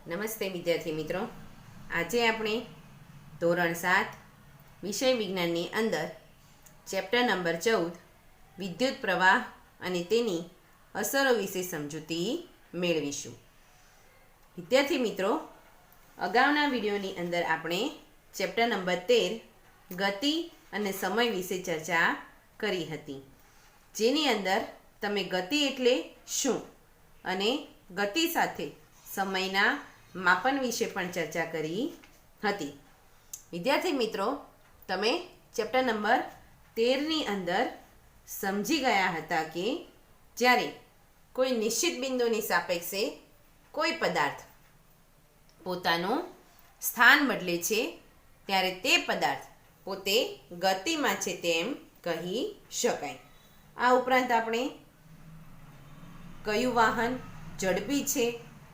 નમસ્તે વિદ્યાર્થી મિત્રો, આજે આપણે ધોરણ 7 વિષય વિજ્ઞાનની અંદર ચેપ્ટર નંબર 14 વિદ્યુત પ્રવાહ અને તેની અસરો વિશે સમજૂતી મેળવીશું. વિદ્યાર્થી મિત્રો, અગાઉના વિડીયોની અંદર આપણે ચેપ્ટર નંબર 13 ગતિ અને સમય વિશે ચર્ચા કરી હતી, જેની અંદર તમે ગતિ એટલે શું અને ગતિ સાથે સમયના માપન વિશે પણ ચર્ચા કરી હતી. વિદ્યાર્થી મિત્રો, તમે ચેપ્ટર નંબર 13ની અંદર સમજી ગયા હતા કે જ્યારે કોઈ નિશ્ચિત બિંદુની સાપેક્ષે કોઈ પદાર્થ પોતાનું સ્થાન બદલે છે ત્યારે તે પદાર્થ પોતે ગતિમાં છે તેમ કહી શકાય. આ ઉપરાંત આપણે કયું વાહન ઝડપી છે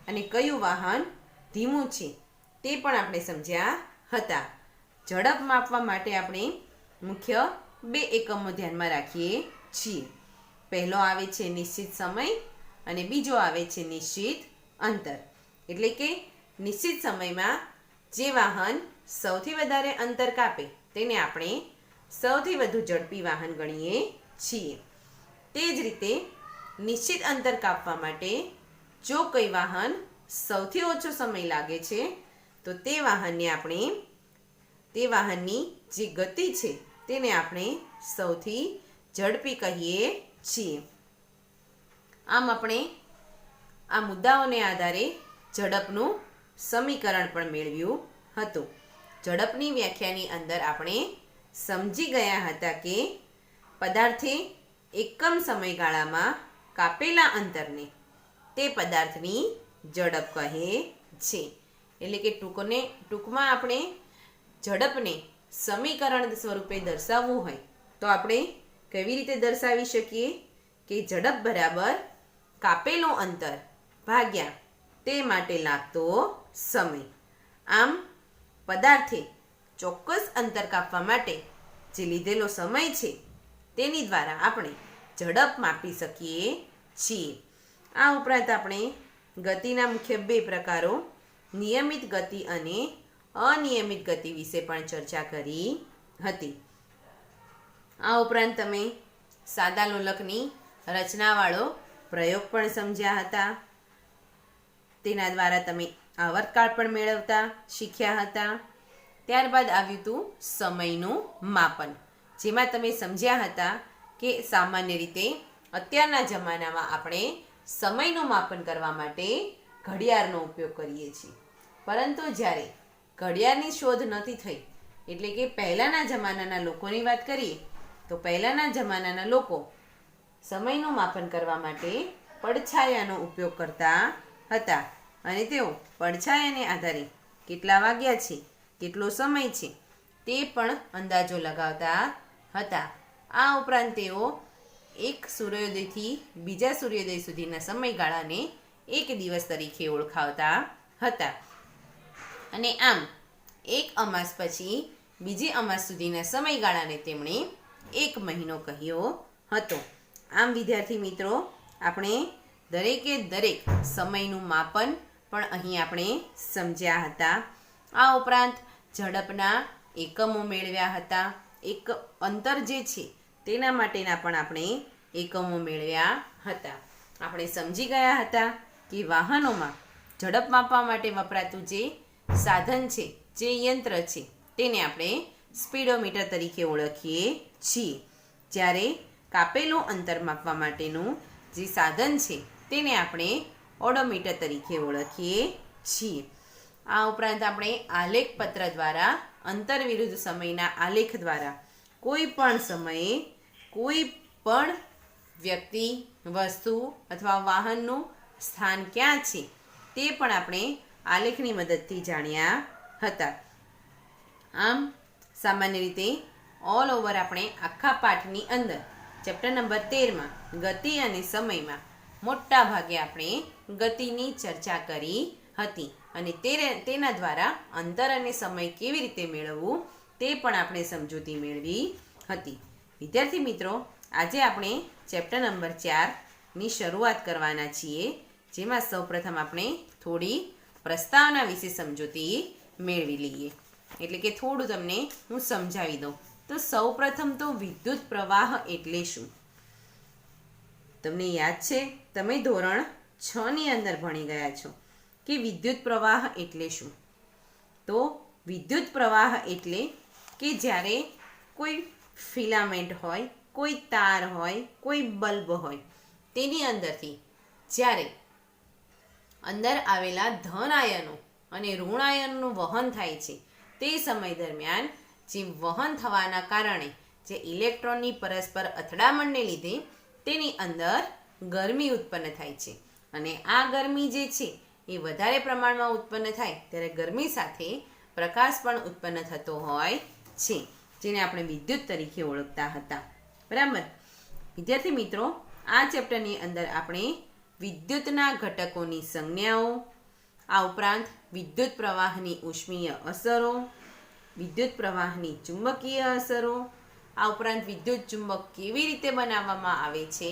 અને કયું વાહન ધીમું છે તે પણ આપણે સમજ્યા હતા. ઝડપ માપવા માટે આપણે મુખ્ય 2 એકમો ધ્યાનમાં રાખીએ છીએ. પહેલો આવે છે નિશ્ચિત સમય અને બીજો આવે છે નિશ્ચિત અંતર. એટલે કે નિશ્ચિત સમયમાં જે વાહન સૌથી વધારે અંતર કાપે તેને આપણે સૌથી વધુ ઝડપી વાહન ગણીએ છીએ. તે જ રીતે નિશ્ચિત અંતર કાપવા માટે જો કોઈ વાહન સૌથી ઓછો સમય લાગે છે તો તે વાહનની જે ગતિ છે તેને આપણે સૌથી ઝડપી કહીએ છીએ. આમ આપણે આ મુદ્દાઓને આધારે ઝડપનું સમીકરણ પણ મેળવ્યું હતું. ઝડપની વ્યાખ્યાની અંદર આપણે સમજી ગયા હતા કે પદાર્થે એકમ સમયગાળામાં કાપેલા અંતરને તે પદાર્થની ઝડપ કહે છે. એટલે કે ટૂંકમાં આપણે ઝડપને સમીકરણ સ્વરૂપે દર્શાવવું હોય તો આપણે કેવી રીતે દર્શાવી શકીએ કે ઝડપ બરાબર કાપેલું અંતર ભાગ્યા તે માટે લાગતો સમય. આમ પદાર્થે ચોક્કસ અંતર કાપવા માટે જે લીધેલો સમય છે તેની દ્વારા આપણે ઝડપ માપી શકીએ છીએ. આ ઉપરાંત આપણે ગતિના મુખ્ય 2 પ્રકારો નિયમિત ગતિ અને અનિયમિત ગતિ વિશે પણ ચર્ચા કરી હતી. આ ઉપરાંત તમે સાદા લોલકની રચનાવાળો પ્રયોગ પણ સમજ્યા હતા. તેના દ્વારા તમે આવર્તકાળ પણ મેળવતા શીખ્યા હતા. ત્યારબાદ આવ્યું હતું સમયનું માપન, જેમાં તમે સમજ્યા હતા કે સામાન્ય રીતે અત્યારના જમાનામાં આપણે સમયનું માપન કરવા માટે ઘડિયાળનો ઉપયોગ કરીએ છીએ. પરંતુ જ્યારે ઘડિયાળની શોધ નહોતી થઈ, એટલે કે પહેલાંના જમાનાના લોકોની વાત કરીએ તો પહેલાંના જમાનાના લોકો સમયનું માપન કરવા માટે પડછાયાનો ઉપયોગ કરતા હતા અને તેઓ પડછાયાને આધારે કેટલા વાગ્યા છે, કેટલો સમય છે તે પણ અંદાજો લગાવતા હતા. આ ઉપરાંત તેઓ એક સૂર્યોદયથી બીજા સૂર્યોદય સુધીના સમયગાળાને એક દિવસ તરીકે ઓળખાવતા હતા અને આમ એક અમાસ પછી બીજી અમાસ સુધીના સમયગાળાને તેમણે 1 મહિનો કહ્યો હતો. આમ વિદ્યાર્થી મિત્રો, આપણે દરેકે દરેક સમયનું માપન પણ અહીં આપણે સમજ્યા હતા. આ ઉપરાંત ઝડપના એકમો મેળવ્યા હતા. એક અંતર જે છે તેના માટેના પણ આપણે એકમો મેળવ્યા હતા. આપણે સમજી ગયા હતા કે વાહનોમાં ઝડપ માપવા માટે વપરાતું જે સાધન છે, જે યંત્ર છે તેને આપણે સ્પીડોમીટર તરીકે ઓળખીએ છીએ. જ્યારે કાપેલું અંતર માપવા માટેનું જે સાધન છે તેને આપણે ઓડોમીટર તરીકે ઓળખીએ છીએ. આ ઉપરાંત આપણે આલેખ પત્ર દ્વારા અંતર વિરુદ્ધ સમયના આલેખ દ્વારા કોઈ પણ સમયે કોઈ પણ વ્યક્તિ, વસ્તુ અથવા વાહનનું સ્થાન ક્યાં છે તે પણ આપણે આલેખની મદદથી જાણ્યા હતા. આમ સામાન્ય રીતે ઓલ ઓવર આપણે આખા પાઠની અંદર ચેપ્ટર નંબર 13માં ગતિ અને સમયમાં મોટા ભાગે આપણે ગતિની ચર્ચા કરી હતી અને તેના દ્વારા અંતર અને સમય કેવી રીતે મેળવવું તે પણ આપણે સમજૂતી મેળવી હતી. વિદ્યાર્થી મિત્રો, આજે આપણે ચેપ્ટર નંબર 4ની શરૂઆત કરવાના છીએ, જેમાં સૌપ્રથમ આપણે થોડી પ્રસ્તાવના વિશે સમજૂતી મેળવી લઈએ. એટલે કે થોડું તમને હું સમજાવી દઉં. તો સૌપ્રથમ તો વિદ્યુત પ્રવાહ એટલે શું? તમને યાદ છે, તમે ધોરણ 6 ની અંદર ભણી ગયા છો કે વિદ્યુત પ્રવાહ એટલે શું? તો વિદ્યુત પ્રવાહ એટલે કે જ્યારે કોઈ ફિલામેન્ટ હોય, કોઈ તાર હોય, કોઈ બલ્બ હોય, તેની અંદરથી જ્યારે અંદર આવેલા ધન આયનો અને ઋણ આયનનું વહન થાય છે, તે સમય દરમિયાન જે વહન થવાના કારણે જે ઇલેક્ટ્રોનની પરસ્પર અથડામણને લીધે તેની અંદર ગરમી ઉત્પન્ન થાય છે. અને આ ગરમી જે છે એ વધારે પ્રમાણમાં ઉત્પન્ન થાય ત્યારે ગરમી સાથે પ્રકાશ પણ ઉત્પન્ન થતો હોય છે, જેને આપણે વિદ્યુત તરીકે ઓળખતા હતા. બરાબર વિદ્યાર્થી મિત્રો, આ ચેપ્ટરની અંદર આપણે વિદ્યુતના ઘટકોની સંજ્ઞાઓ, આ ઉપરાંત વિદ્યુત પ્રવાહની ઉષ્મીય અસરો, વિદ્યુત પ્રવાહની ચુંબકીય અસરો, આ ઉપરાંત વિદ્યુત ચુંબક કેવી રીતે બનાવવામાં આવે છે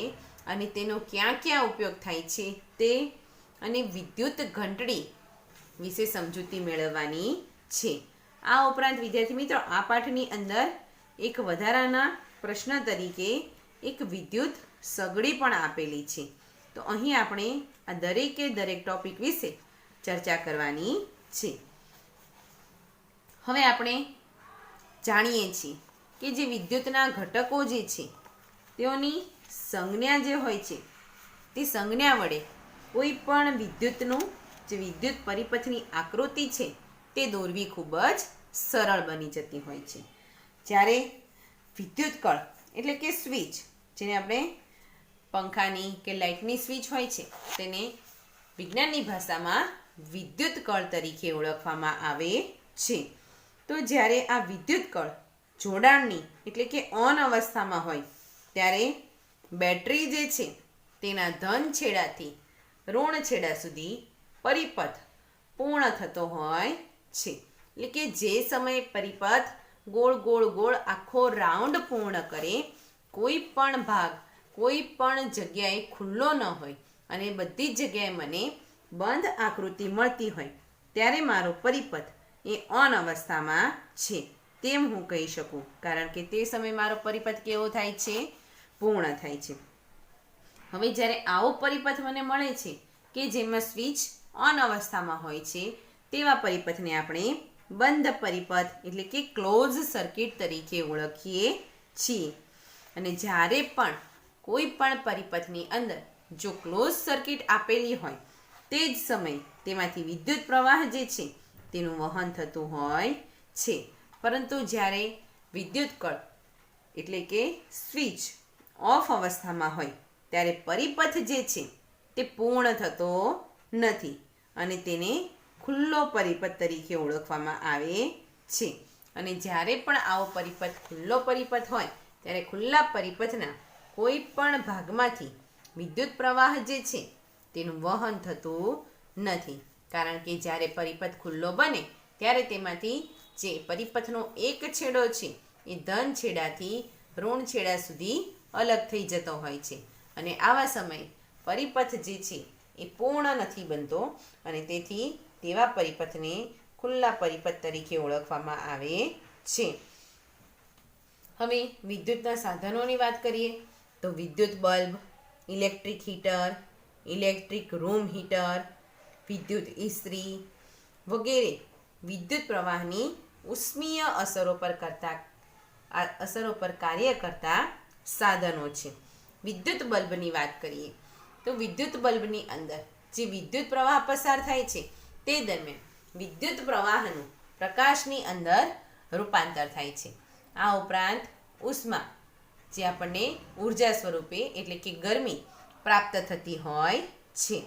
અને તેનો ક્યાં ક્યાં ઉપયોગ થાય છે તે, અને વિદ્યુત ઘંટડી વિશે સમજૂતી મેળવવાની છે. આ ઉપરાંત વિદ્યાર્થી મિત્રો, આ પાઠની અંદર એક વધારાના પ્રશ્ન તરીકે એક વિદ્યુત સગડી પણ આપેલી છે. તો અહીં આપણે આ દરેકે દરેક ટોપિક વિશે ચર્ચા કરવાની છે. હવે આપણે જાણીએ છીએ કે જે વિદ્યુતના ઘટકો જે છે તેઓની સંજ્ઞા જે હોય છે તે સંજ્ઞા વડે કોઈ પણ વિદ્યુતનું જે વિદ્યુત પરિપથની આકૃતિ છે તે દોરવી ખૂબ જ સરળ બની જતી હોય છે. જ્યારે વિદ્યુત કળ એટલે કે સ્વિચ, જેને આપણે પંખાની કે લાઇટની સ્વિચ હોય છે તેને વિજ્ઞાનની ભાષામાં વિદ્યુત કળ તરીકે ઓળખવામાં આવે છે. તો જ્યારે આ વિદ્યુત કળ જોડાણની એટલે કે ઓન અવસ્થામાં હોય ત્યારે બેટરી જે છે તેના ધન છેડાથી ઋણ છેડા સુધી પરિપથ પૂર્ણ થતો હોય છે. એટલે કે જે સમયે પરિપથ ગોળ ગોળ ગોળ આખો રાઉન્ડ પૂર્ણ કરે, કોઈ પણ ભાગ કોઈ પણ જગ્યાએ ખુલ્લો ન હોય અને બધી જ જગ્યાએ મને બંધ આકૃતિ મળતી હોય ત્યારે મારો પરિપથ એ ઓન અવસ્થામાં છે તેમ હું કહી શકું, કારણ કે તે સમયે મારો પરિપથ કેવો થાય છે? પૂર્ણ થાય છે. હવે જ્યારે આવો પરિપથ મને મળે છે કે જેમાં સ્વિચ ઓન અવસ્થામાં હોય છે, તેવા પરિપથને આપણે બંધ પરિપથ એટલે કે ક્લોઝ સર્કિટ તરીકે ઓળખીએ છીએ. અને જ્યારે પણ કોઈ પણ પરિપથની અંદર જો ક્લોઝ સર્કિટ આપેલી હોય તે જ સમયે તેમાંથી વિદ્યુત પ્રવાહ જે છે તેનું વહન થતું હોય છે. પરંતુ જ્યારે વિદ્યુત કળ એટલે કે સ્વિચ ઓફ અવસ્થામાં હોય ત્યારે પરિપથ જે છે તે પૂર્ણ થતો નથી અને તેને ખુલ્લો પરિપથ તરીકે ઓળખવામાં આવે છે. અને જ્યારે પણ આવો પરિપથ ખુલ્લો પરિપથ હોય ત્યારે ખુલ્લા પરિપથના કોઈ પણ ભાગમાંથી વિદ્યુત પ્રવાહ જે છે તેનું વહન થતું નથી, કારણ કે જ્યારે પરિપથ ખુલ્લો બને ત્યારે તેમાંથી જે પરિપથનો એક છેડો છે એ ધન છેડાથી ઋણ છેડા સુધી અલગ થઈ જતો હોય છે. અને આવા સમયે પરિપથ જે છે એ પૂર્ણ નથી બનતો અને તેથી તેવા પરિપથને ખુલ્લા પરિપથ તરીકે ઓળખવામાં આવે છે. હવે વિદ્યુતના સાધનોની વાત કરીએ તો વિદ્યુત bulb, electric heater, electric room heater, વિદ્યુત ઇસ્ત્રી વગેરે વિદ્યુત પ્રવાહની ઉષ્મીય અસરો પર કાર્ય કરતા સાધનો છે. વિદ્યુત બલ્બની વાત કરીએ તો વિદ્યુત બલ્બની અંદર જે વિદ્યુત પ્રવાહ પસાર થાય છે તે દરમિયાન વિદ્યુત પ્રવાહનું પ્રકાશની અંદર રૂપાંતર થાય છે. આ ઉપરાંત ઉષ્મા જે આપણને ઉર્જા સ્વરૂપે એટલે કે ગરમી પ્રાપ્ત થતી હોય છે.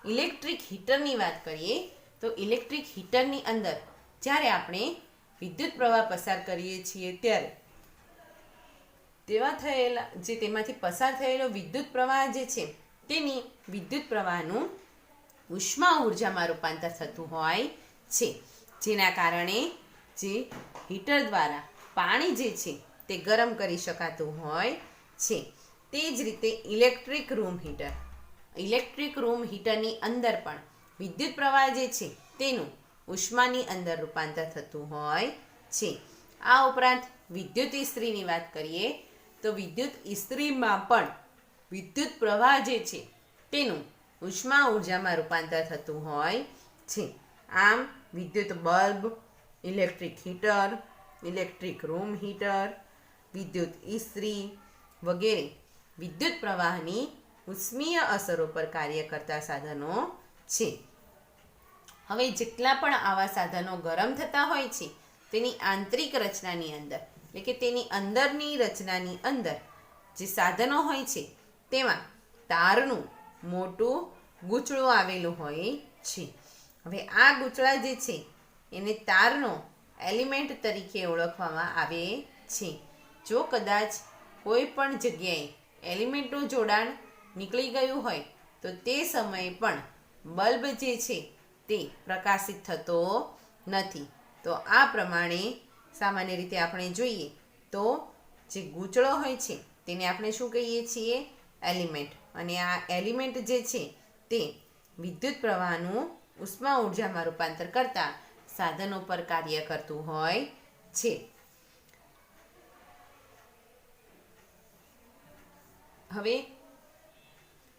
ઇલેક્ટ્રિક હીટરની વાત કરીએ તો ઇલેક્ટ્રિક હીટરની અંદર જ્યારે આપણે વિદ્યુત પ્રવાહ પસાર કરીએ છીએ ત્યારે તેમાંથી પસાર થયેલો વિદ્યુત પ્રવાહ જે છે તેની વિદ્યુત પ્રવાહનું ઉષ્મા ઉર્જામાં રૂપાંતર થતું હોય છે, જેના કારણે જે હીટર દ્વારા પાણી જે છે તે ગરમ કરી શકાતું હોય છે. તે જ રીતે ઇલેક્ટ્રિક રૂમ હીટરની અંદર પણ વિદ્યુત પ્રવાહ જે છે તેનું ઉષ્માની અંદર રૂપાંતર થતું હોય છે. આ ઉપરાંત વિદ્યુત ઇસ્ત્રીની વાત કરીએ તો વિદ્યુત ઇસ્ત્રીમાં પણ વિદ્યુત પ્રવાહ જે છે તેનું ઉષ્મા ઉર્જામાં રૂપાંતર થતું હોય છે. આમ વિદ્યુત bulb, electric heater, electric room heater, વિદ્યુત ઇસ્ત્રી વગેરે વિદ્યુત પ્રવાહની ઉષ્મીય અસરો પર કાર્ય કરતા સાધનો છે. હવે જેટલા પણ આવા સાધનો ગરમ થતા હોય છે તેની આંતરિક રચનાની અંદર એટલે કે તેની અંદરની રચનાની અંદર જે સાધનો હોય છે તેમાં તારનું મોટું ગૂંચળું આવેલું હોય છે. હવે આ ગૂંચળા જે છે એને તારનો એલિમેન્ટ તરીકે ઓળખવામાં આવે છે. જો કદાચ કોઈ પણ જગ્યાએ એલિમેન્ટનું જોડાણ નીકળી ગયું હોય તો તે સમયે પણ બલ્બ જે છે તે પ્રકાશિત થતો નથી. તો આ પ્રમાણે સામાન્ય રીતે આપણે જોઈએ તો જે ગૂંચળો હોય છે તેને આપણે શું કહીએ છીએ? એલિમેન્ટ. અને આ એલિમેન્ટ જે છે તે વિદ્યુત પ્રવાહનું ઉષ્મા ઉર્જામાં રૂપાંતર કરતા સાધનો પર કાર્ય કરતું હોય છે. હવે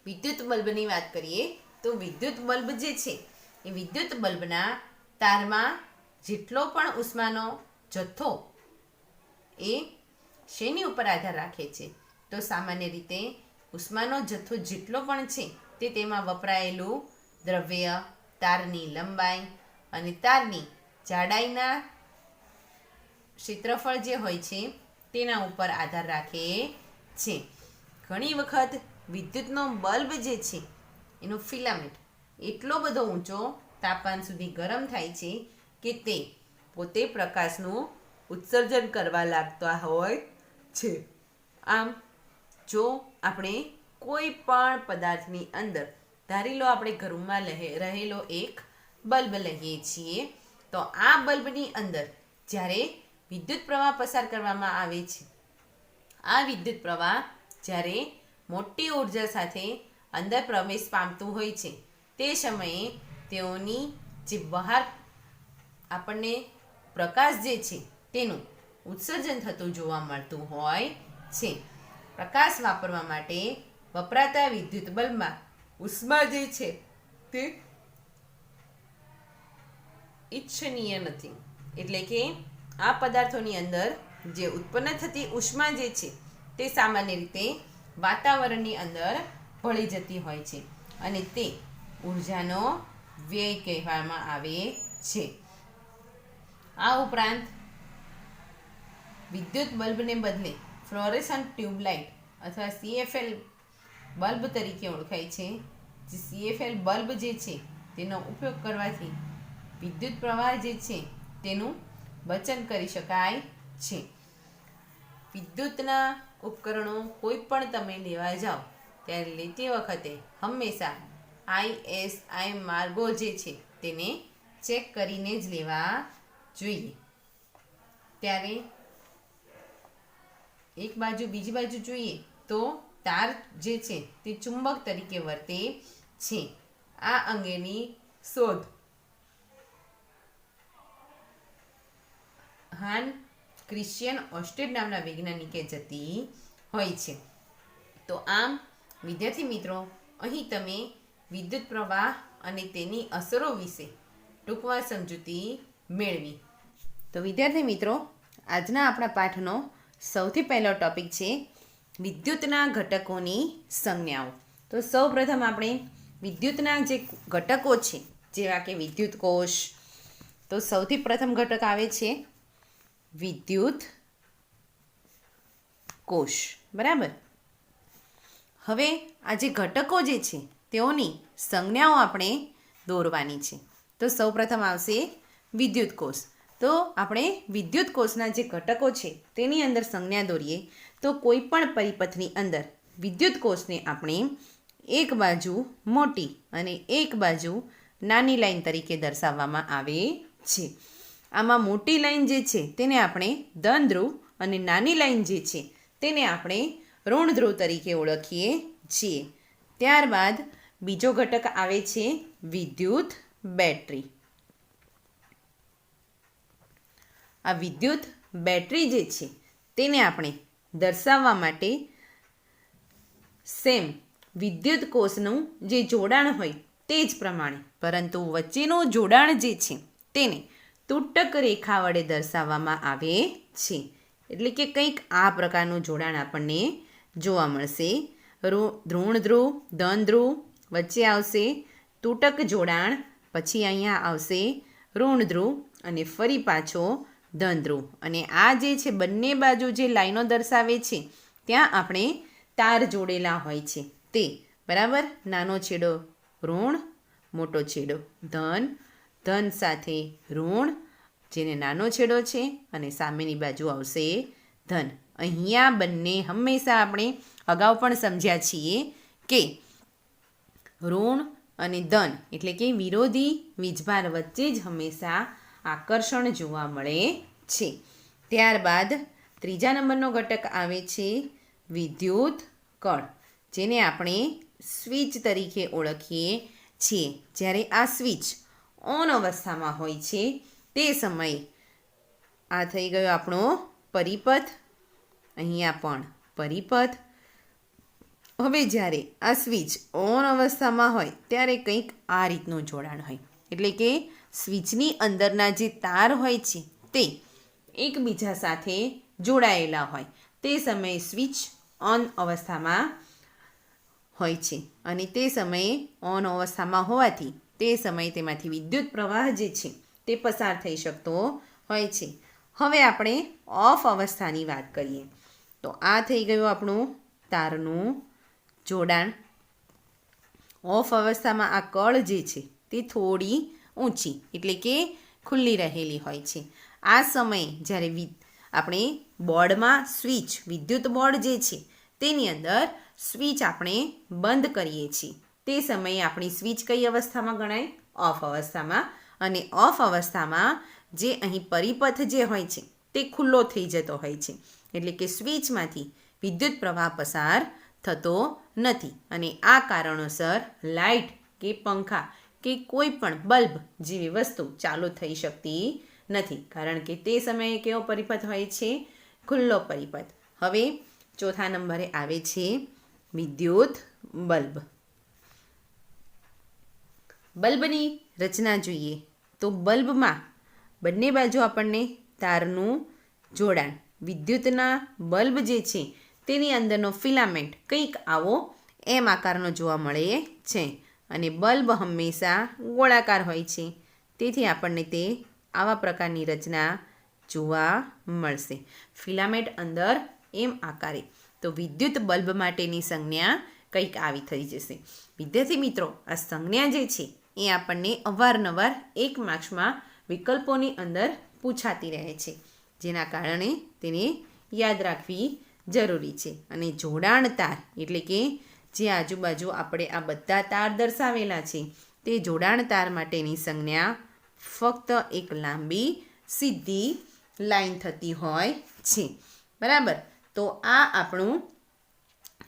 વિદ્યુત બલ્બની વાત કરીએ તો વિદ્યુત બલ્બ જે છે એ વિદ્યુત બલ્બના તારમાં જેટલો પણ ઉષ્માનો જથ્થો એ શેની ઉપર આધાર રાખે છે? તો સામાન્ય રીતે ઉષ્માનો જથ્થો જેટલો પણ છે તે તેમાં વપરાયેલું દ્રવ્ય, તારની લંબાઈ અને તારની જાડાઈના ક્ષેત્રફળ જે હોય છે તેના ઉપર આધાર રાખે છે. ઘણી વખત વિદ્યુતનો બલ્બ જે છે એનો ફિલામેન્ટ એટલો બધો ઊંચો તાપમાન સુધી ગરમ થાય છે કે તે પોતે પ્રકાશનું ઉત્સર્જન કરવા લાગતા હોય છે. આમ જો આપણે કોઈ પણ પદાર્થની અંદર ધારી લો આપણે ઘરમાં રહેલો એક બલ્બ લઈએ છીએ તો આ બલ્બની અંદર જ્યારે વિદ્યુત પ્રવાહ પસાર કરવામાં આવે છે, આ વિદ્યુત પ્રવાહ જ્યારે મોટી ઉર્જા સાથે અંદર પ્રવેશ પામતું હોય છે તે સમયે તેઓની જે બહાર આપણને પ્રકાશ જે છે તેનું ઉત્સર્જન થતું જોવા મળતું હોય છે. પ્રકાશ વાપરવા માટે વપરાતા વિદ્યુત બલ્બમાં ઉષ્મા જે છે તે ઇચ્છનીય નથી. એટલે કે આ પદાર્થોની અંદર જે ઉત્પન્ન થતી ઉષ્મા જે છે તે સામાન્ય રીતે વાતાવરણની અંદર ભળી જતી હોય છે અને તે ઉર્જાનો વ્યય કહેવામાં આવે છે. આ ઉપરાંત વિદ્યુત બલ્બને બદલે ફ્લોરેસન્ટ ટ્યુબલાઇટ અથવા CFL બલ્બ તરીકે ઓળખાય છે. જે CFL બલ્બ જે છે તેનો ઉપયોગ કરવાથી વિદ્યુત પ્રવાહ જે છે તેનું બચન કરી શકાય છે. વિદ્યુતના ઉપકરણો કોઈ પણ તમે લેવા જાઓ ત્યારે લેતી વખતે હંમેશા ISI માર્ગો જે છે તેને ચેક કરીને જ લેવા જોઈએ. ત્યારે એક બાજુ બીજી બાજુ જોઈએ તો તાર જે છે તે ચુંબક તરીકે વર્તે છે. આ અંગેની શોધ હાન ક્રિશ્ચિયન ઓસ્ટેડ નામના વૈજ્ઞાનિકે જતી હોય છે. તો આમ વિદ્યાર્થી મિત્રો, અહીં તમે વિદ્યુત પ્રવાહ અને તેની અસરો વિશે ટૂંકમાં સમજૂતી મેળવી. તો વિદ્યાર્થી મિત્રો, આજના આપણા પાઠનો સૌથી પહેલો ટોપિક છે વિદ્યુતના ઘટકોની સંજ્ઞાઓ. તો સૌપ્રથમ આપણે વિદ્યુતના જે ઘટકો છે જેવા કે વિદ્યુત કોષ, તો સૌથી પ્રથમ ઘટક આવે છે વિદ્યુત કોષ. બરાબર. હવે આ જે ઘટકો જે છે તેઓની સંજ્ઞાઓ આપણે દોરવાની છે. તો સૌપ્રથમ આવશે વિદ્યુત કોષ. તો આપણે વિદ્યુત કોષના જે ઘટકો છે તેની અંદર સંજ્ઞા દોરીએ તો કોઈ પણ પરિપથની અંદર વિદ્યુત કોષને આપણે એક બાજુ મોટી અને એક બાજુ નાની લાઈન તરીકે દર્શાવવામાં આવે છે. આમાં મોટી લાઈન જે છે તેને આપણે ધન ધ્રુવ અને નાની લાઈન જે છે તેને આપણે ઋણ ધ્રુવ તરીકે ઓળખીએ છીએ. ત્યારબાદ બીજો ઘટક આવે છે વિદ્યુત બેટરી. આ વિદ્યુત બેટરી જે છે તેને આપણે દર્શાવવા માટે સેમ વિદ્યુત કોષનું જે જોડાણ હોય તે જ પ્રમાણે, પરંતુ વચ્ચેનું જોડાણ જે છે તેને તૂટક રેખા વડે દર્શાવવામાં આવે છે. એટલે કે કંઈક આ પ્રકારનું જોડાણ આપણને જોવા મળશે. ઋણ ધ્રુવ, ધન ધ્રુવ, વચ્ચે આવશે તૂટક જોડાણ, પછી અહીંયા આવશે ઋણ ધ્રુવ અને ફરી પાછો ધન ધ્રુવ. અને આ જે છે બંને બાજુ જે લાઈનો દર્શાવે છે ત્યાં આપણે તાર જોડેલા હોય છે તે, બરાબર. નાનો છેડો ઋણ, મોટો છેડો ધન, ધન સાથે ઋણ જેને નાનો છેડો છે અને સામેની બાજુ આવશે ધન. અહીંયા બંને હંમેશા આપણે અગાઉ પણ સમજ્યા છીએ કે ઋણ અને ધન એટલે કે વિરોધી વીજભાર વચ્ચે જ હંમેશા આકર્ષણ જોવા મળે છે. ત્યારબાદ ત્રીજા નંબરનો ઘટક આવે છે વિદ્યુત કળ, જેને આપણે સ્વિચ તરીકે ઓળખીએ છીએ. જ્યારે આ સ્વિચ ઓન અવસ્થામાં હોય છે તે સમયે આ થઈ ગયો આપણો પરિપથ, અહીંયા પણ પરિપથ. હવે જ્યારે આ સ્વિચ ઓન અવસ્થામાં હોય ત્યારે કંઈક આ રીતનું જોડાણ હોય, એટલે કે સ્વિચની અંદરના જે તાર હોય છે તે એકબીજા સાથે જોડાયેલા હોય. તે સમયે સ્વિચ ઓન અવસ્થામાં હોય છે અને તે સમયે ઓન અવસ્થામાં હોવાથી તે સમયે તેમાંથી વિદ્યુત પ્રવાહ જે છે તે પસાર થઈ શકતો હોય છે. હવે આપણે ઓફ અવસ્થાની વાત કરીએ તો આ થઈ ગયું આપણું તારનું જોડાણ. ઓફ અવસ્થામાં આ કળ જે છે તે થોડી ઊંચી એટલે કે ખુલ્લી રહેલી હોય છે. આ સમયે જ્યારે આપણે બોર્ડમાં સ્વિચ, વિદ્યુત બોર્ડ જે છે તેની અંદર સ્વિચ આપણે બંધ કરીએ છીએ તે સમયે આપણી સ્વિચ કઈ અવસ્થામાં ગણાય? ઓફ અવસ્થામાં. અને ઓફ અવસ્થામાં જે અહીં પરિપથ જે હોય છે તે ખુલ્લો થઈ જતો હોય છે, એટલે કે સ્વિચમાંથી વિદ્યુત પ્રવાહ પસાર થતો નથી. અને આ કારણોસર લાઇટ કે પંખા કે કોઈ પણ બલ્બ જેવી વસ્તુ ચાલુ થઈ શકતી નથી, કારણ કે તે સમયે કેવો પરિપથ હોય છે? ખુલ્લો પરિપથ. હવે ચોથા નંબરે આવે છે વિદ્યુત બલ્બ. બલ્બની રચના જોઈએ તો બલ્બમાં બંને બાજુ આપણને તારનું જોડાણ, વિદ્યુતના બલ્બ જે છે તેની અંદરનો ફિલામેન્ટ કંઈક આવો એમ આકારનો જોવા મળે છે. અને બલ્બ હંમેશા ગોળાકાર હોય છે, તેથી આપણને તે આવા પ્રકારની રચના જોવા મળશે. ફિલામેન્ટ અંદર એમ આકારે. તો વિદ્યુત બલ્બ માટેની સંજ્ઞા કંઈક આવી થઈ જશે. વિદ્યાર્થી મિત્રો, આ સંજ્ઞા જે છે એ આપણને અવારનવાર 1 માર્ક્સમાં વિકલ્પોની અંદર પૂછાતી રહે છે, જેના કારણે તેને યાદ રાખવી જરૂરી છે. અને જોડાણ તાર એટલે કે જે આજુબાજુ આપણે આ બધા તાર દર્શાવેલા છે તે જોડાણ તાર માટેની સંજ્ઞા ફક્ત એક લાંબી સીધી લાઈન થતી હોય છે, બરાબર. તો આ આપણું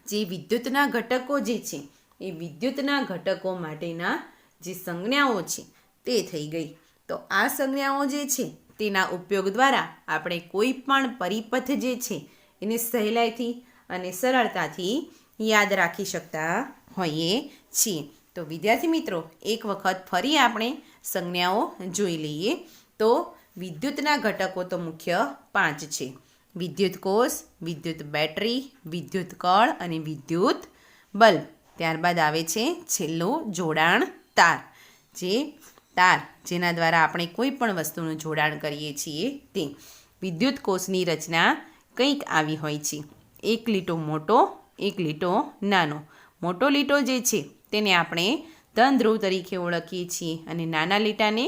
જે વિદ્યુતના ઘટકો જે છે એ વિદ્યુતના ઘટકો માટેના જે સંજ્ઞાઓ છે તે થઈ ગઈ. તો આ સંજ્ઞાઓ જે છે તેના ઉપયોગ દ્વારા આપણે કોઈ પણ પરિપથ જે છે એને સહેલાઈથી અને સરળતાથી યાદ રાખી શકતા હોઈએ છીએ. તો વિદ્યાર્થી મિત્રો, એક વખત ફરી આપણે સંજ્ઞાઓ જોઈ લઈએ. તો વિદ્યુતના ઘટકો તો મુખ્ય 5 છે: વિદ્યુત કોષ, વિદ્યુત બેટરી, વિદ્યુત કળ અને વિદ્યુત બલ્બ. ત્યારબાદ આવે છે છેલ્લું જોડાણ તાર. જે તાર જેના દ્વારા આપણે કોઈ પણ વસ્તુનું જોડાણ કરીએ છીએ તે. વિદ્યુત કોષની રચના કંઈક આવી હોય છે: એક લીટો મોટો, એક લીટો નાનો. મોટો લીટો જે છે તેને આપણે ધન ધ્રુવ તરીકે ઓળખીએ છીએ અને નાના લીટાને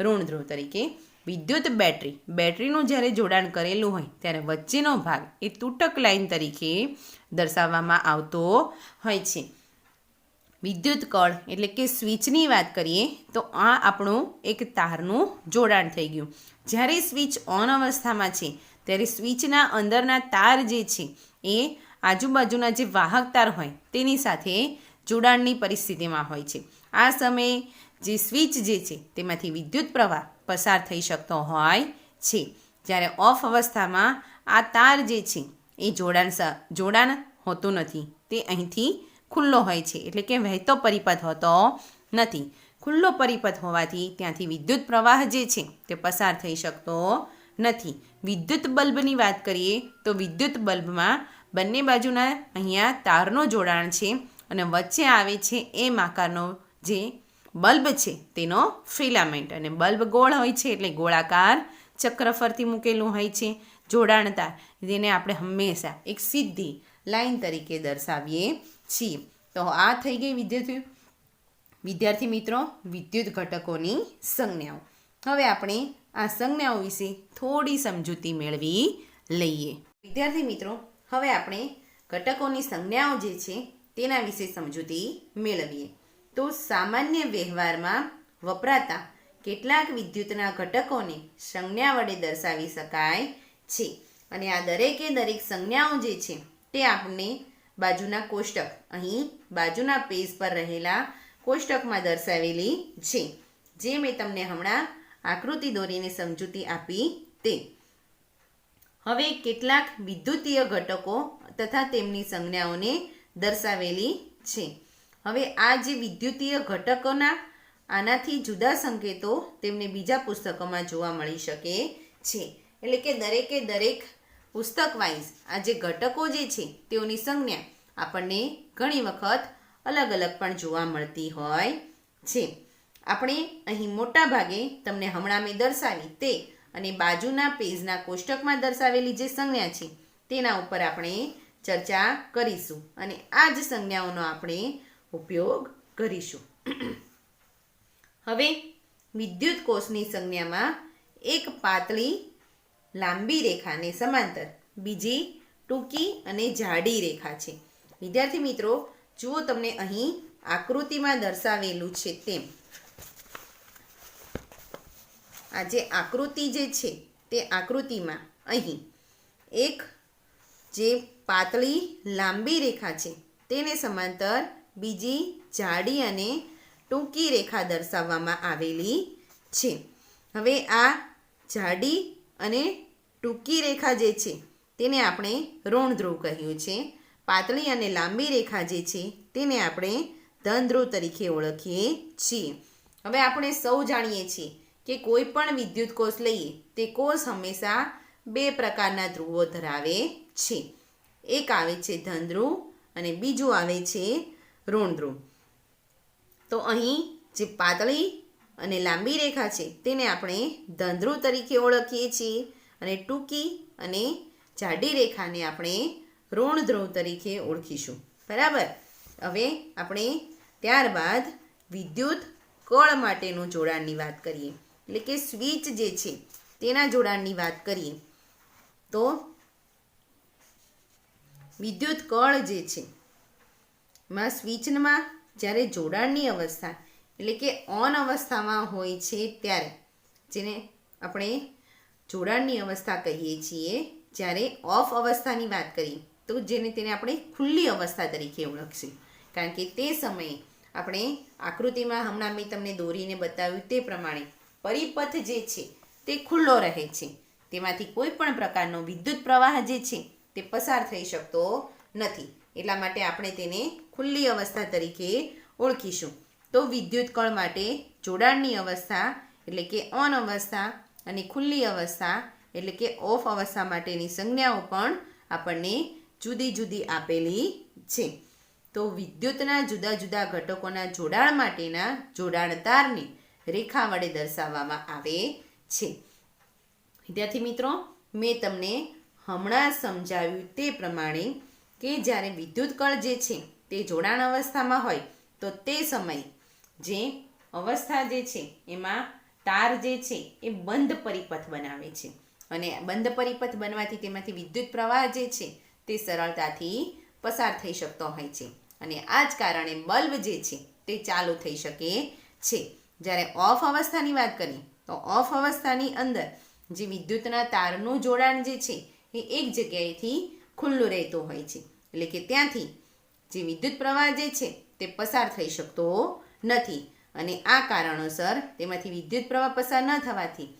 ઋણ ધ્રુવ તરીકે. વિદ્યુત બેટરી, બેટરીનું જ્યારે જોડાણ કરેલું હોય ત્યારે વચ્ચેનો ભાગ એ તૂટક લાઈન તરીકે દર્શાવવામાં આવતો હોય છે. વિદ્યુત કળ એટલે કે સ્વિચની વાત કરીએ તો આ આપણું એક તારનું જોડાણ થઈ ગયું. જ્યારે સ્વિચ ઓન અવસ્થામાં છે ત્યારે સ્વિચના અંદરના તાર જે છે એ આજુબાજુના જે વાહક તાર હોય તેની સાથે જોડાણની પરિસ્થિતિમાં હોય છે. આ સમયે જે સ્વિચ જે છે તેમાંથી વિદ્યુત પ્રવાહ પસાર થઈ શકતો હોય છે. જ્યારે ઓફ અવસ્થામાં આ તાર જે છે એ જોડાણ હોતું નથી, તે અહીંથી ખુલ્લો હોય છે, એટલે કે વહેતો પરિપથ હોતો નથી. ખુલ્લો પરિપથ હોવાથી ત્યાંથી વિદ્યુત પ્રવાહ જે છે તે પસાર થઈ શકતો નથી. વિદ્યુત બલ્બની વાત કરીએ તો વિદ્યુત બલ્બમાં બંને બાજુના અહીંયા તારનો જોડાણ છે અને વચ્ચે આવે છે એમ આકારનો જે બલ્બ છે તેનો ફિલામેન્ટ, અને બલ્બ ગોળ હોય છે એટલે ગોળાકાર ચક્ર ફરતી મૂકેલું હોય છે જોડાણ તાર, જેને આપણે હંમેશા એક સીધી લાઈન તરીકે દર્શાવીએ છીએ. તો આ થઈ ગઈ વિદ્યાર્થી મિત્રો વિદ્યુત ઘટકોની સંજ્ઞાઓ. હવે આપણે આ સંજ્ઞાઓ વિશે થોડી સમજૂતી મેળવી લઈએ. વિદ્યાર્થી મિત્રો હવે આપણે ઘટકોની સંજ્ઞાઓ જે છે તેના વિશે સમજૂતી મેળવીએ. તો સામાન્ય વ્યવહારમાં વપરાતા કેટલાક વિદ્યુતના ઘટકોને સંજ્ઞા વડે દર્શાવી શકાય છે, અને આ દરેકે દરેક સંજ્ઞાઓ જે છે તે આપણને બાજુના કોષ્ટક, અહીં બાજુના પેજ પર રહેલા કોષ્ટકમાં દર્શાવેલી છે, જે મેં તમને હમણાં આકૃતિ દોરીને સમજૂતી આપી તે. હવે કેટલાક વિદ્યુતીય ઘટકો તથા તેમની સંજ્ઞાઓને દર્શાવેલી છે. હવે આ જે વિદ્યુતીય ઘટકોના આનાથી જુદા સંકેતો તેમને બીજા પુસ્તકોમાં જોવા મળી શકે છે. એટલે કે દરેકે દરેક પુસ્તક વાઇઝ આ જે ઘટકો જે છે તેઓની સંજ્ઞા આપણને ઘણી વખત અલગ અલગ પણ જોવા મળતી હોય છે. આપણે અહીં મોટા ભાગે તમને હમણાં મેં દર્શાવી તે અને બાજુના પેજના કોષ્ટકમાં દર્શાવેલી જે સંજ્ઞા છે તેના ઉપર આપણે ચર્ચા કરીશું, અને આ જ સંજ્ઞાઓનો આપણે ઉપયોગ કરીશું. હવે વિદ્યુત કોષની સંજ્ઞામાં એક પાતળી લાંબી રેખાને સમાંતર બીજી ટૂંકી અને જાડી રેખા છે. વિદ્યાર્થી મિત્રો જુઓ, તમને અહીં આકૃતિમાં દર્શાવેલું છે તેમ આ જે આકૃતિ જે છે તે આકૃતિમાં અહીં એક જે પાતળી લાંબી રેખા છે તેને સમાંતર બીજી જાડી અને ટૂંકી રેખા દર્શાવવામાં આવેલી છે. હવે આ જાડી અને ટૂંકી રેખા જે છે તેને આપણે ઋણ ધ્રુવ કહ્યું છે. પાતળી અને લાંબી રેખા જે છે તેને આપણે ધન ધ્રુવ તરીકે ઓળખીએ છીએ. હવે આપણે સૌ જાણીએ છીએ કે કોઈ પણ વિદ્યુત કોષ લઈએ તે કોષ હંમેશા બે પ્રકારના ધ્રુવો ધરાવે છે. એક આવે છે ધન ધ્રુવ અને બીજું આવે છે ઋણ ધ્રુવ. તો અહીં જે પાતળી અને લાંબી રેખા છે તેને આપણે ધન ધ્રુવ તરીકે ઓળખીએ છીએ, અને ટૂંકી અને જાડી રેખાને આપણે ઋણ ધ્રુવ તરીકે ઓળખીશું. બરાબર. હવે આપણે ત્યારબાદ વિદ્યુત કળ માટેનું જોડાણની વાત કરીએ, એટલે કે સ્વિચ જે છે તેના જોડાણની વાત કરીએ. તો વિદ્યુત કળ જે છે માં સ્વિચમાં જ્યારે જોડાણની અવસ્થા એટલે કે ઓન અવસ્થામાં હોય છે ત્યારે, જેને આપણે જોડાણની અવસ્થા કહીએ છીએ, જ્યારે ઓફ અવસ્થાની વાત કરીએ તો તેને આપણે ખુલ્લી અવસ્થા તરીકે ઓળખશું, કારણ કે તે સમયે આપણે આકૃતિમાં હમણાં મેં તમને દોરીને બતાવ્યું તે પ્રમાણે પરિપથ જે છે તે ખુલ્લો રહે છે, તેમાંથી કોઈ પણ પ્રકારનો વિદ્યુત પ્રવાહ જે છે તે પસાર થઈ શકતો નથી. એટલા માટે આપણે તેને ખુલ્લી અવસ્થા તરીકે ઓળખીશું. તો વિદ્યુત કળ માટે જોડાણની અવસ્થા એટલે કે ઓન અવસ્થા અને ખુલ્લી અવસ્થા એટલે કે ઓફ અવસ્થા માટેની સંજ્ઞાઓ પણ આપણને જુદી જુદી આપેલી છે. તો વિદ્યુતના જુદા જુદા ઘટકોના જોડાણ માટેના જોડાણ તારને રેખા વડે દર્શાવવામાં આવે છે. વિદ્યાર્થી મિત્રો, મેં તમને હમણાં સમજાવ્યું તે પ્રમાણે કે જ્યારે વિદ્યુત કળ જે છે તે જોડાણ અવસ્થામાં હોય તો તે સમયે જે અવસ્થા જે છે એમાં તાર જે છે એ બંધ પરિપથ બનાવે છે, અને બંધ પરિપથ બનવાથી તેમાંથી વિદ્યુત પ્રવાહ જે છે તે સરળતાથી પસાર થઈ શકતો હોય છે, અને આ જ કારણે બલ્બ જે છે તે ચાલુ થઈ શકે છે. જ્યારે ઓફ અવસ્થાની વાત કરીએ તો ઓફ અવસ્થાની અંદર જે વિદ્યુતના તારનું જોડાણ જે છે એ એક જગ્યાએથી ખુલ્લું રહેતું હોય છે, એટલે કે ત્યાંથી જે વિદ્યુત પ્રવાહ જે છે તે પસાર થઈ શકતો નથી. અને આ કારણોસર તેમાંથી વિદ્યુત પ્રવાહ પસાર ન થવાથી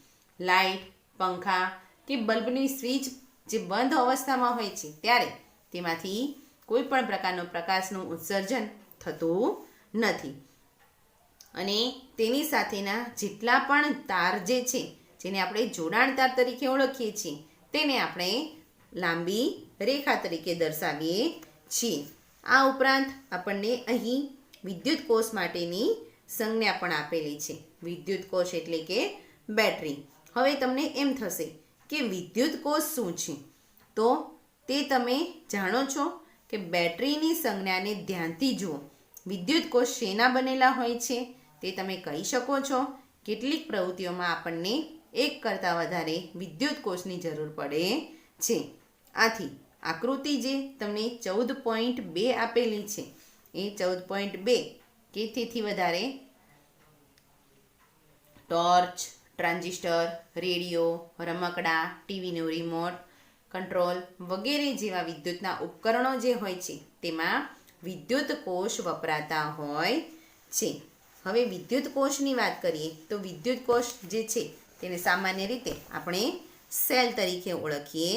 લાઇટ, પંખા કે બલ્બની સ્વિચ જે બંધ અવસ્થામાં હોય છે ત્યારે તેમાંથી કોઈ પણ પ્રકારનો પ્રકાશનું ઉત્સર્જન થતું નથી. અને તેની સાથેના જેટલા પણ તાર જે છે, જેને આપણે જોડાણ તાર તરીકે ઓળખીએ છીએ, તેને આપણે લાંબી રેખા તરીકે દર્શાવીએ છીએ. આ ઉપરાંત આપણને અહીં વિદ્યુત કોષ માટેની સંજ્ઞા પણ આપેલી છે. વિદ્યુત કોષ એટલે કે બેટરી. હવે તમને એમ થશે કે વિદ્યુત કોષ શું છે? તો તે તમે જાણો છો કે બેટરીની સંજ્ઞાને ધ્યાનથી જુઓ. વિદ્યુત કોષ શેના બનેલા હોય છે તે તમે કહી શકો છો. કેટલીક પ્રવૃત્તિઓમાં આપણને એક કરતાં વધારે વિદ્યુત કોષની જરૂર પડે છે. આથી આકૃતિ જે તમને 14.2 આપેલી છે એ 14.2 કે તેથી વધારે ટોર્ચ, ટ્રાન્ઝિસ્ટર, રેડિયો, રમકડા, ટીવીનું રિમોટ કંટ્રોલ વગેરે જેવા વિદ્યુતના ઉપકરણો જે હોય છે તેમાં વિદ્યુત કોષ વપરાતા હોય છે. હવે વિદ્યુત કોષની વાત કરીએ તો વિદ્યુત કોષ જે છે તેને સામાન્ય રીતે આપણે સેલ તરીકે ઓળખીએ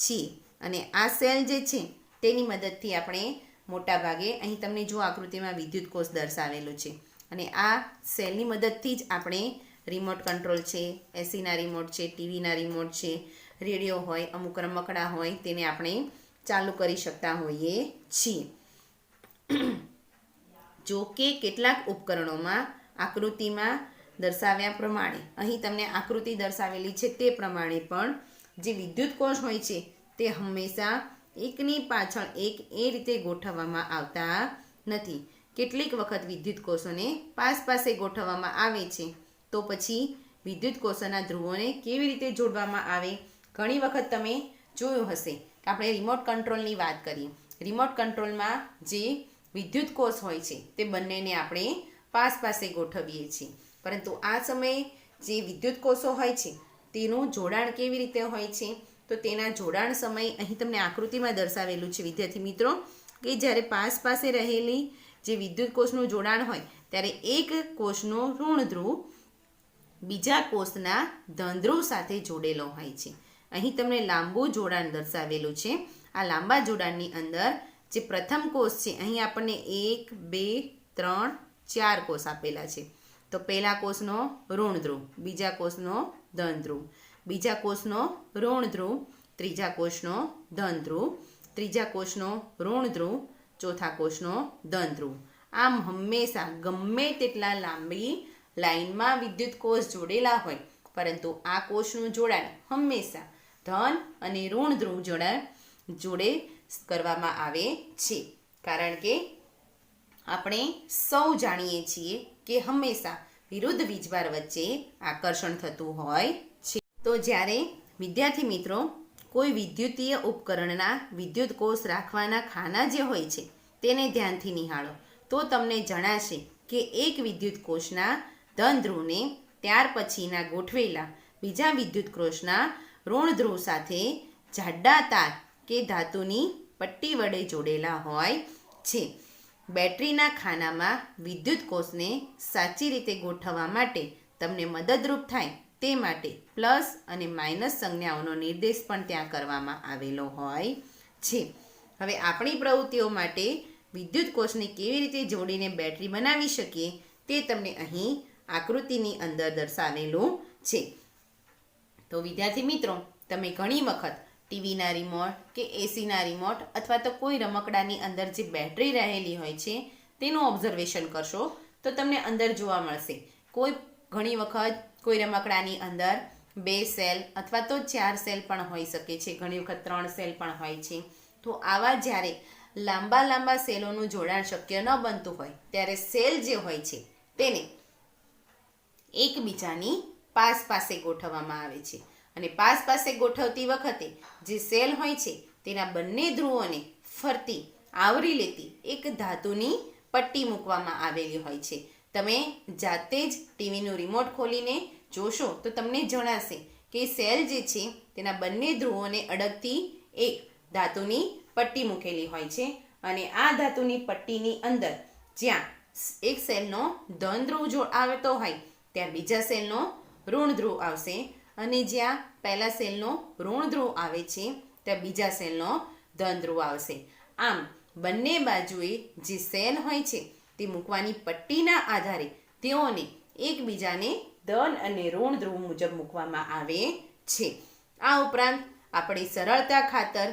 છીએ. અને આ સેલ જે છે તેની મદદથી આપણે મોટા ભાગે અહીં તમને જો આકૃતિમાં વિદ્યુત કોષ દર્શાવેલો છે અને આ સેલની મદદથી જ આપણે રિમોટ કંટ્રોલ છે, એસીના રિમોટ છે, ટીવીના રિમોટ છે, રેડિયો હોય, અમુક રમકડા હોય તેને આપણે ચાલુ કરી શકતા હોઈએ છીએ. જો કે કેટલાક ઉપકરણોમાં આકૃતિમાં દર્શાવ્યા પ્રમાણે અહીં તમને આકૃતિ દર્શાવેલી છે તે પ્રમાણે પણ જે વિદ્યુત કોષ હોય છે તે હંમેશા એકની પાછળ એક એ રીતે ગોઠવવામાં આવતા નથી. કેટલીક વખત વિદ્યુત કોષોને પાસે ગોઠવવામાં આવે છે. તો પછી વિદ્યુત કોષોના ધ્રુવોને કેવી રીતે જોડવામાં આવે? ઘણી વખત તમે જોયું હશે કે આપણે રિમોટ કંટ્રોલની વાત કરીએ. રિમોટ કંટ્રોલમાં જે વિદ્યુત કોષ હોય છે તે બંનેને આપણે પાસે ગોઠવીએ છીએ. પરંતુ આ સમયે જે વિદ્યુત કોષો હોય છે તેનું જોડાણ કેવી રીતે હોય છે? તો તેના જોડાણ સમયે અહીં તમને આકૃતિમાં દર્શાવેલું છે વિદ્યાર્થી મિત્રો કે જ્યારે પાસે રહેલી જે વિદ્યુત કોષનું જોડાણ હોય ત્યારે એક કોષનો ઋણ ધ્રુવ બીજા કોષના ધન ધ્રુવ સાથે જોડેલો હોય છે. અહીં તમને લાંબુ જોડાણ દર્શાવેલું છે. આ લાંબા જોડાણની અંદર જે પ્રથમ કોષ છે અહીં આપણને 1, 2, 3, 4 કોષ આપેલા છે. તો પહેલા કોષનો ઋણ ધ્રુવ, બીજા કોષનો ધન ધ્રુવ, બીજા કોષનો ઋણ ધ્રુવ, ત્રીજા કોષનો ધન ધ્રુવ, ત્રીજા કોષનો ઋણ ધ્રુવ, ચોથા કોષનો ધન ધ્રુવ. આમ હંમેશા ગમે તેટલા લાંબી લાઈનમાં વિદ્યુત કોષ જોડેલા હોય પરંતુ આ કોષનું જોડાણ હંમેશા ધન અને ઋણ ધ્રુવ જોડે કરવામાં આવે છે. કારણ કે આપણે સૌ જાણીએ છીએ કે હંમેશા વિરુદ્ધ વીજભાર વચ્ચે આકર્ષણ થતું હોય છે. તો જ્યારે વિદ્યાર્થી મિત્રો કોઈ વિદ્યુતીય ઉપકરણના વિદ્યુત કોષ રાખવાના ખાના જે હોય છે તેને ધ્યાનથી નિહાળો તો તમને જણાશે કે એક વિદ્યુત કોષના ધન ધ્રુવને ત્યાર પછીના ગોઠવેલા બીજા વિદ્યુત કોષના ઋણ ધ્રુવ સાથે જાડા તાર કે ધાતુની પટ્ટી વડે જોડેલા હોય છે. બેટરીના ખાનામાં વિદ્યુત કોષને સાચી રીતે ગોઠવવા માટે તમને મદદરૂપ થાય તે માટે પ્લસ અને માઇનસ સંજ્ઞાઓનો નિર્દેશ પણ ત્યાં કરવામાં આવેલો હોય છે. હવે આપણી પ્રવૃત્તિઓ માટે વિદ્યુત કોષને કેવી રીતે જોડીને બેટરી બનાવી શકીએ તે તમને અહીં આકૃતિની અંદર દર્શાવેલું છે. તો વિદ્યાર્થી મિત્રો તમે ઘણી વખત ટીવીના રિમોટ કે એસીના રિમોટ અથવા તો કોઈ રમકડાની અંદર જે બેટરી રહેલી હોય છે તેનું ઓબ્ઝર્વેશન કરશો તો તમને અંદર જોવા મળશે. ઘણી વખત કોઈ રમકડાની અંદર 2 સેલ અથવા તો 4 સેલ પણ હોઈ શકે છે. ઘણી વખત 3 સેલ પણ હોય છે. તો આવા જ્યારે લાંબા સેલોનું જોડાણ શક્ય ન બનતું હોય ત્યારે સેલ જે હોય છે તેને એકબીજાની પાસે ગોઠવવામાં આવે છે. અને પાસે ગોઠવતી વખતે જે સેલ હોય છે તેના બંને ધ્રુવોને ફરતી આવરી લેતી એક ધાતુની પટ્ટી મૂકવામાં આવેલી હોય છે. તમે જાતે જ ટીવીનું રિમોટ ખોલીને જોશો તો તમને જણાશે કે સેલ જે છે તેના બંને ધ્રુવોને અડકતી એક ધાતુની પટ્ટી મૂકેલી હોય છે. અને આ ધાતુની પટ્ટીની અંદર જ્યાં એક સેલનો ધન ધ્રુવ જો આવતો હોય ત્યાં બીજા સેલનો ઋણ ધ્રુવ આવશે, અને જ્યાં પહેલા સેલનો ઋણ ધ્રુવ આવે છે ત્યાં બીજા સેલનો ધન ધ્રુવ આવશે. આમ બંને બાજુએ જે સેલ હોય છે તે મૂકવાની પટ્ટીના આધારે તેઓને એકબીજાને ધન અને ઋણ ધ્રુવ મુજબ મૂકવામાં આવે છે. આ ઉપરાંત આપણે સરળતા ખાતર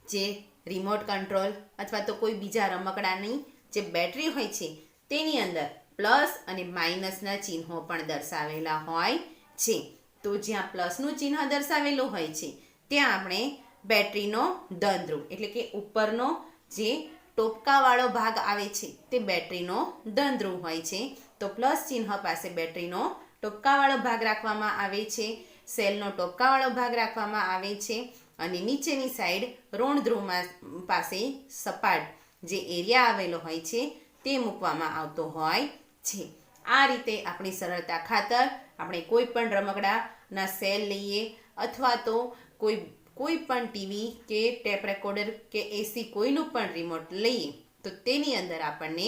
જે રિમોટ કંટ્રોલ અથવા તો કોઈ બીજા રમકડાની જે બેટરી હોય છે તેની અંદર પ્લસ અને માઇનસના ચિહ્નો પણ દર્શાવેલા હોય છે. તો જ્યાં પ્લસનું ચિહ્ન દર્શાવેલું હોય છે ત્યાં આપણે બેટરીનો ધન ધ્રુવ એટલે કે ઉપરનો જે ટોપકાવાળો ભાગ આવે છે તે બેટરીનો ધન ધ્રુવ હોય છે. તો પ્લસ ચિહ્ન પાસે બેટરીનો ટોપકાવાળો ભાગ રાખવામાં આવે છે, સેલનો ટોપકાવાળો ભાગ રાખવામાં આવે છે, અને નીચેની સાઈડ ઋણ ધ્રુવમાં પાસે સપાટ જે એરિયા આવેલો હોય છે તે મૂકવામાં આવતો હોય છે. આ રીતે આપણી સરળતા ખાતર આપણે કોઈ પણ રમકડાના સેલ લઈએ અથવા તો કોઈ પણ ટીવી કે ટેપ રેકોર્ડર કે એસી કોઈનું પણ રિમોટ લઈએ તો તેની અંદર આપણને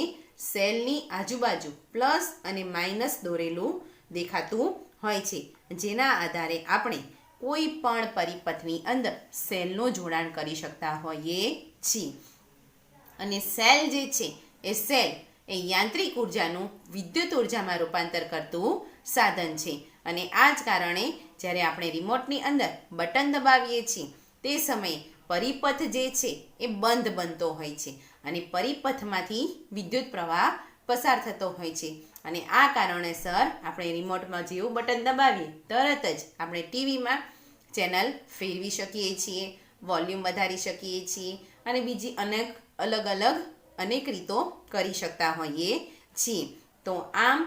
સેલની આજુબાજુ પ્લસ અને માઇનસ દોરેલું દેખાતું હોય છે, જેના આધારે આપણે કોઈ પણ પરિપથની અંદર સેલનું જોડાણ કરી શકતા હોઈએ છીએ. અને સેલ જે છે એ સેલ એ યાંત્રિક ઉર્જાનું વિદ્યુત ઉર્જામાં રૂપાંતર કરતું સાધન છે. અને આ જ કારણે જ્યારે આપણે રિમોટની અંદર બટન દબાવીએ છીએ તે સમયે પરિપથ જે છે એ બંધ બનતો હોય છે અને પરિપથમાંથી વિદ્યુત પ્રવાહ પસાર થતો હોય છે. અને આ કારણેસર આપણે રિમોટમાં જેવું બટન દબાવીએ તરત જ આપણે ટીવીમાં ચેનલ ફેરવી શકીએ છીએ, વોલ્યુમ વધારી શકીએ છીએ અને બીજી અનેક રીતો કરી શકતા હોઈએ છીએ. તો આમ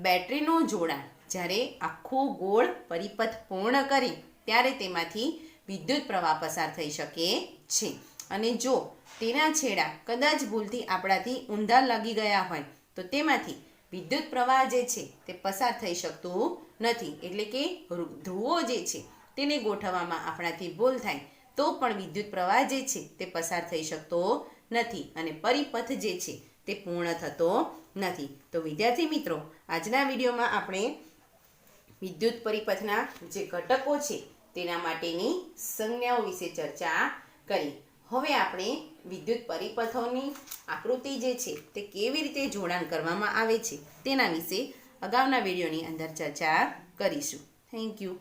બેટરીનું જોડાણ જ્યારે આખું ગોળ પરિપથ પૂર્ણ કરે ત્યારે તેમાંથી વિદ્યુત પ્રવાહ પસાર થઈ શકે છે. અને જો તેના છેડા કદાચ ભૂલથી આપણાથી ઊંધા લાગી ગયા હોય તો તેમાંથી વિદ્યુત પ્રવાહ જે છે તે પસાર થઈ શકતું નથી. એટલે કે ધ્રુવો જે છે તેને ગોઠવવામાં આપણાથી ભૂલ થાય તો પણ વિદ્યુત પ્રવાહ જે છે તે પસાર થઈ શકતો નથી અને પરિપથ જે છે તે પૂર્ણ થતો નથી. તો વિદ્યાર્થી મિત્રો, આજના વિડીયોમાં આપણે વિદ્યુત પરિપથના જે ઘટકો છે તેના માટેની સંજ્ઞાઓ વિશે ચર્ચા કરી. હવે આપણે વિદ્યુત પરિપથોની આકૃતિ જે છે તે કેવી રીતે જોડાણ કરવામાં આવે છે તેના વિશે અગાઉના વિડીયોની અંદર ચર્ચા કરીશું. Thank you.